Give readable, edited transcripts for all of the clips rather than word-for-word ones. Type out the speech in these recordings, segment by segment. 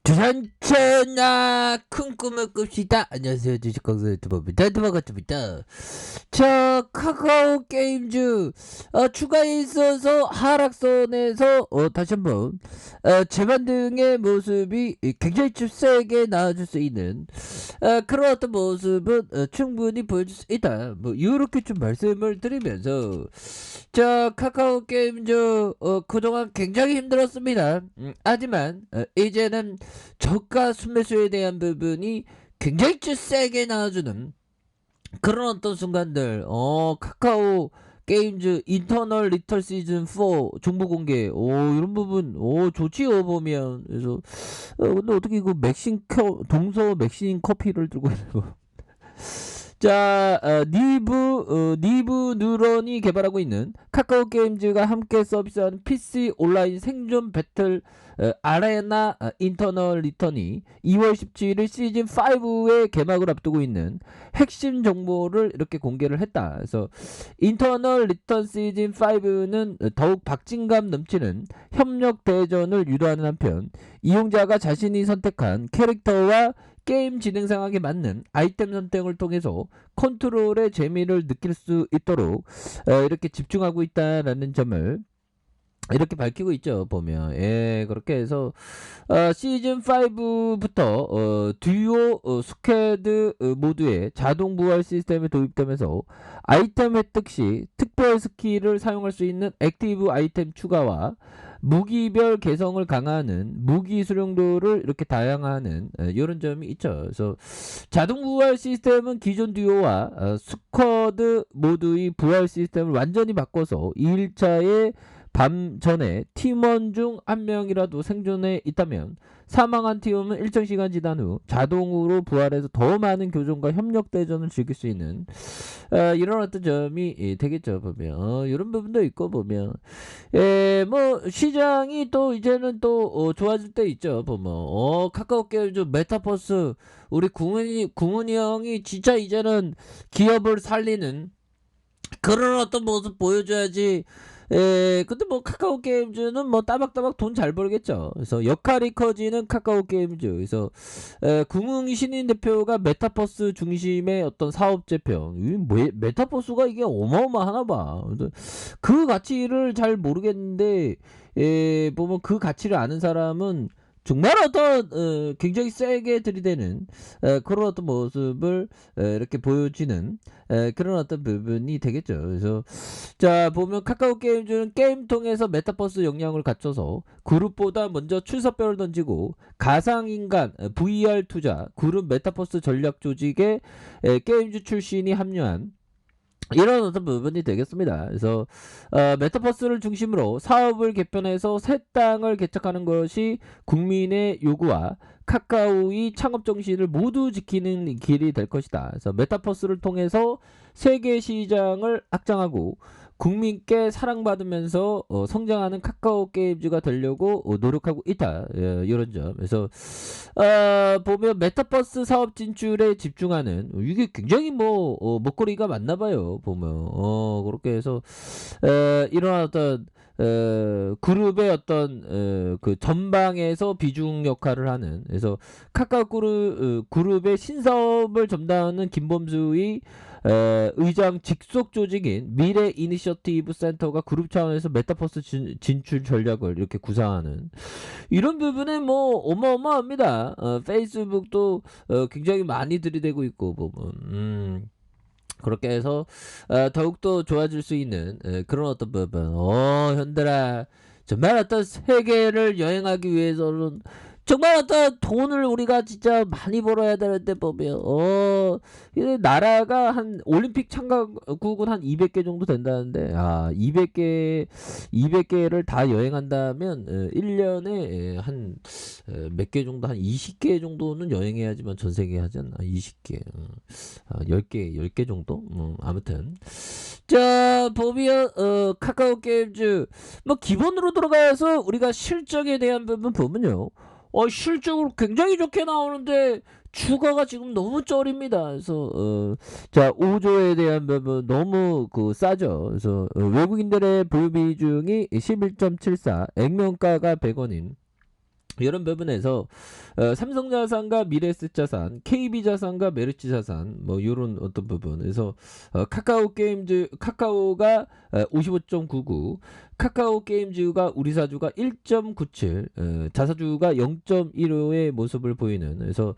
주산천하 큰 꿈을 꿉시다. 안녕하세요, 주식광수 유튜버입니다. 반갑습니다. 자, 카카오 게임즈 추가에 있어서 하락선에서 다시 한번 재반등의 모습이 굉장히 좀 세게 나와줄 수 있는 그런 어떤 모습은 충분히 보여줄 수 있다. 뭐 이렇게 좀 말씀을 드리면서, 자, 카카오 게임즈 그동안 굉장히 힘들었습니다. 하지만 이제는 저가 순매수에 대한 부분이 굉장히 좀 세게 나와주는 그런 어떤 순간들. 카카오 게임즈 인터널 리털 시즌 4 정보 공개, 이런 부분 좋지요 보면. 그래서 근데 어떻게 이거 동서 맥신 커피를 들고 있는 거. 자, 니브 뉴런이 개발하고 있는 카카오 게임즈가 함께 서비스하는 PC 온라인 생존 배틀 아레나 인터널 리턴이 2월 17일 시즌 5의 개막을 앞두고 있는 핵심 정보를 이렇게 공개를 했다. 그래서 인터널 리턴 시즌 5는 더욱 박진감 넘치는 협력 대전을 유도하는 한편, 이용자가 자신이 선택한 캐릭터와 게임 진행 상황에 맞는 아이템 선택을 통해서 컨트롤의 재미를 느낄 수 있도록 이렇게 집중하고 있다라는 점을 이렇게 밝히고 있죠 보면. 그렇게 해서 시즌 5부터 듀오 스쿼드 모드의 자동 부활 시스템이 도입되면서 아이템 획득 시 특별 스킬을 사용할 수 있는 액티브 아이템 추가와 무기별 개성을 강화하는 무기 수령도를 이렇게 다양화하는 이런 점이 있죠. 그래서 자동 부활 시스템은 기존 듀오와 스쿼드 모드의 부활 시스템을 완전히 바꿔서 2일차에 밤 전에 팀원 중 한 명이라도 생존해 있다면 사망한 팀원은 일정 시간 지난 후 자동으로 부활해서 더 많은 교전과 협력 대전을 즐길 수 있는 이런 어떤 점이 되겠죠 보면. 이런 부분도 있고 보면, 뭐 시장이 또 이제는 또 좋아질 때 있죠 보면. 카카오 게임즈 메타버스, 우리 궁은이 형이 진짜 이제는 기업을 살리는 그런 어떤 모습 보여줘야지. 근데 뭐 카카오 게임즈는 뭐 따박따박 돈 잘 벌겠죠. 그래서 역할이 커지는 카카오 게임즈. 그래서 궁웅 신인 대표가 메타버스 중심의 어떤 사업 재평. 메타버스가 이게 어마어마하나 봐. 그래서 그 가치를 잘 모르겠는데, 보면 그 가치를 아는 사람은 정말 어떤 굉장히 세게 들이대는 그런 어떤 모습을 이렇게 보여지는 그런 어떤 부분이 되겠죠. 그래서 자, 보면 카카오 게임즈는 게임 통해서 메타버스 역량을 갖춰서 그룹보다 먼저 출사표를 던지고 가상인간 VR 투자 그룹 메타버스 전략 조직에 게임즈 출신이 합류한 이런 어떤 부분이 되겠습니다. 그래서 메타버스를 중심으로 사업을 개편해서 새 땅을 개척하는 것이 국민의 요구와 카카오의 창업 정신을 모두 지키는 길이 될 것이다. 그래서 메타버스를 통해서 세계 시장을 확장하고 국민께 사랑받으면서 성장하는 카카오 게임즈가 되려고 노력하고 있다. 이런 점. 그래서 보면 메타버스 사업 진출에 집중하는, 이게 굉장히 뭐 먹거리가 많나 봐요 보면. 그렇게 해서 이런 어떤 그룹의 어떤 그 전방에서 비중 역할을 하는. 그래서 카카오 그룹의 신사업을 전담하는 김범수의 의장 직속 조직인 미래 이니셔티브 센터가 그룹 차원에서 메타버스 진출 전략을 이렇게 구상하는 이런 부분에 뭐 어마어마합니다. 페이스북도 굉장히 많이 들이대고 있고 보면. 그렇게 해서 더욱더 좋아질 수 있는 그런 어떤 부분. 현들아, 정말 어떤 세계를 여행하기 위해서는 정말 어떤 돈을 우리가 진짜 많이 벌어야 되는데 보면, 이 나라가 한 올림픽 참가국은 한 200개 정도 된다는데, 200개를 다 여행한다면 1년에 한 몇 개 정도, 한 20개 정도는 여행해야지만 전 세계 하지 않나. 20개. 10개 정도? 아무튼. 자, 보면, 카카오 게임즈, 뭐, 기본으로 들어가서 우리가 실적에 대한 부분 보면요. 실적으로 굉장히 좋게 나오는데, 주가가 지금 너무 쩔입니다. 그래서, 자, 5조에 대한 부분 너무 싸죠. 그래서, 외국인들의 보유 비중이 11.74, 액면가가 100원인 이런 부분에서 삼성자산과 미래에셋자산, KB자산과 메리츠자산 뭐 이런 어떤 부분에서 카카오 게임즈 카카오가 55.99, 카카오 게임즈가 우리 사주가 1.97, 자사주가 0.15의 모습을 보이는. 그래서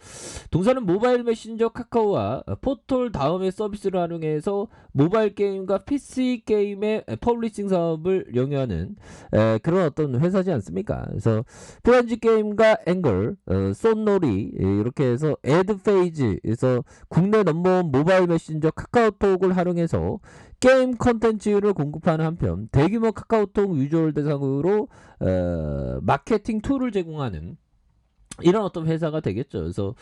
동사는 모바일 메신저 카카오와 포털 다음의 서비스를 활용해서 모바일 게임과 PC 게임의 퍼블리싱 사업을 영위하는 그런 어떤 회사지 않습니까? 그래서 프렌즈 게임과 앵글, 쏜놀이 이렇게 해서 애드페이지에서 국내 넘버원 모바일 메신저 카카오톡을 활용해서 게임 컨텐츠를 공급하는 한편 대규모 카카오톡 유저를 대상으로 마케팅 툴을 제공하는 이런 어떤 회사가 되겠죠. 그래서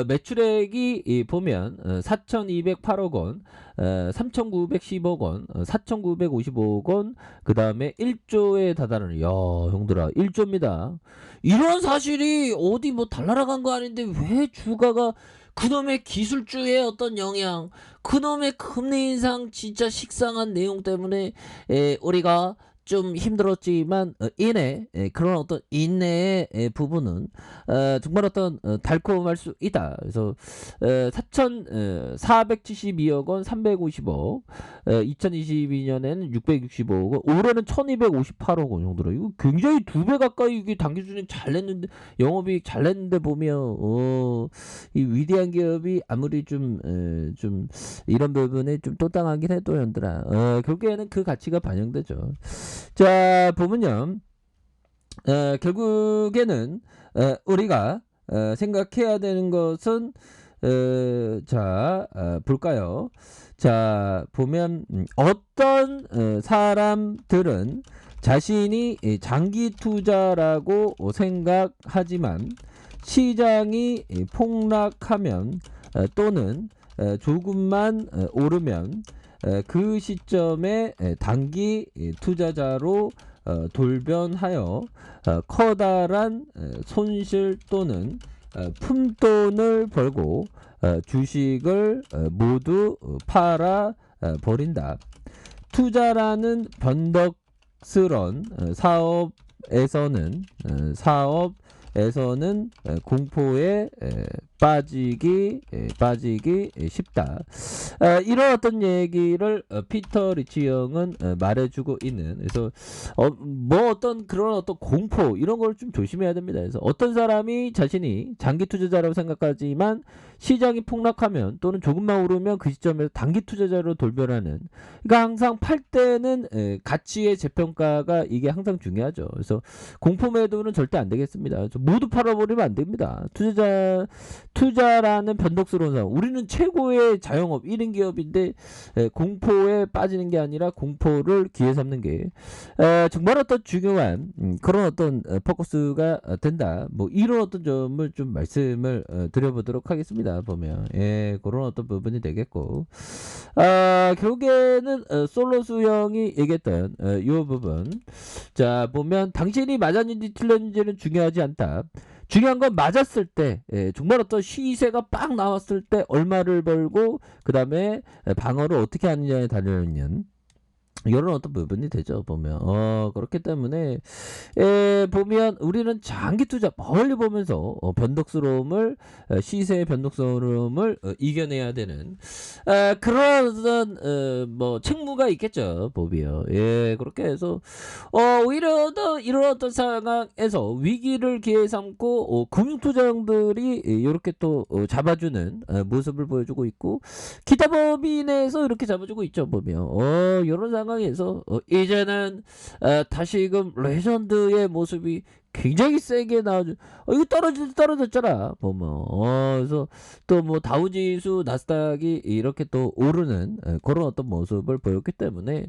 매출액이 보면 4,208억 원, 3,910억 원, 4,955억 원, 그 다음에 1조에 다다르는. 야, 형들아, 1조입니다. 이런 사실이 어디 뭐 달나라간 거 아닌데 왜 주가가 그놈의 기술주의 어떤 영향, 그놈의 금리 인상 진짜 식상한 내용 때문에 우리가 좀 힘들었지만 그런 어떤 인내의 부분은 정말 어떤 달콤할 수 있다. 그래서 4,472억 원, 350억, 2022년에는 665억 원, 올해는 1,258억 원 정도로 이거 굉장히 2배 가까이 이게 당기순이 잘 냈는데, 영업이익 잘 냈는데 보면 이 위대한 기업이 아무리 좀 이런 부분에 좀 또땅하긴 해도 현들아 결국에는 그 가치가 반영되죠. 자, 보면요. 결국에는 우리가 생각해야 되는 것은 자, 볼까요? 자, 보면 어떤 사람들은 자신이 장기 투자라고 생각하지만 시장이 폭락하면 또는 조금만 오르면 그 시점에 단기 투자자로 돌변하여 커다란 손실 또는 푼돈을 벌고 주식을 모두 팔아 버린다. 투자라는 변덕스런 사업에서는 공포에 빠지기 쉽다. 이런 어떤 얘기를 피터 리치 형은 말해주고 있는. 그래서 뭐 어떤 그런 어떤 공포 이런 걸 좀 조심해야 됩니다. 그래서 어떤 사람이 자신이 장기 투자자라고 생각하지만 시장이 폭락하면 또는 조금만 오르면 그 시점에서 단기 투자자로 돌변하는. 그러니까 항상 팔 때는 가치의 재평가가 이게 항상 중요하죠. 그래서 공포 매도는 절대 안 되겠습니다. 모두 팔아버리면 안 됩니다. 투자라는 변덕스러운 상황. 우리는 최고의 자영업 1인 기업인데 공포에 빠지는 게 아니라 공포를 기회 삼는 게 정말 어떤 중요한 그런 어떤 포커스가 된다. 뭐 이런 어떤 점을 좀 말씀을 드려보도록 하겠습니다. 보면 그런 어떤 부분이 되겠고 결국에는 솔로수 형이 얘기했던 이 부분. 자, 보면 당신이 맞았는지 틀렸는지는 중요하지 않다. 중요한 건 맞았을 때 정말 어떤 시세가 빡 나왔을 때 얼마를 벌고 그 다음에 방어를 어떻게 하느냐에 달려있는 이런 어떤 부분이 되죠. 보면 그렇기 때문에 보면 우리는 장기 투자 멀리 보면서 변덕스러움을 시세의 변덕스러움을 이겨내야 되는 그런 뭐 책무가 있겠죠. 보면 그렇게 해서 오히려 더 이런 어떤 상황에서 위기를 기회 삼고 금융투자형들이 이렇게 또 잡아주는 모습을 보여주고 있고 기타법인에서 이렇게 잡아주고 있죠. 보면 이런 상황에서 이제는 다시금 레전드의 모습이 굉장히 세게 나와주. 이거 떨어졌잖아. 보면 그래서 또 뭐 다우지수 나스닥이 이렇게 또 오르는 그런 어떤 모습을 보였기 때문에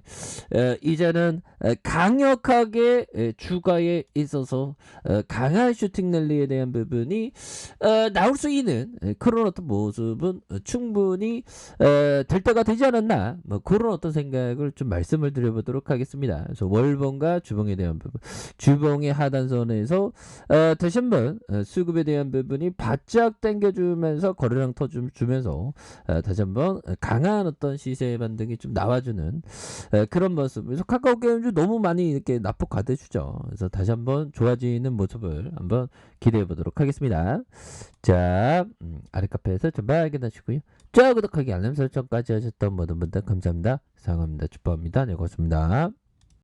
이제는 강력하게 주가에 있어서 강한 슈팅 랠리에 대한 부분이 나올 수 있는 그런 어떤 모습은 충분히 될 때가 되지 않았나, 뭐 그런 어떤 생각을 좀 말씀을 드려보도록 하겠습니다. 그래서 월봉과 주봉에 대한 부분, 주봉의 하단선에 부분에서 다시 한번 수급에 대한 부분이 바짝 당겨주면서 거래량 터주면서 다시 한번 강한 어떤 시세 반등이 좀 나와주는 그런 모습에서 카카오 게임즈 너무 많이 이렇게 납폭 가해주죠. 그래서 다시 한번 좋아지는 모습을 한번 기대해 보도록 하겠습니다. 자, 아래 카페에서 전방 확인하시고요. 자, 구독하기 알람 설정까지 하셨던 모든 분들 감사합니다. 사랑합니다. 축복합니다. 네, 고맙습니다.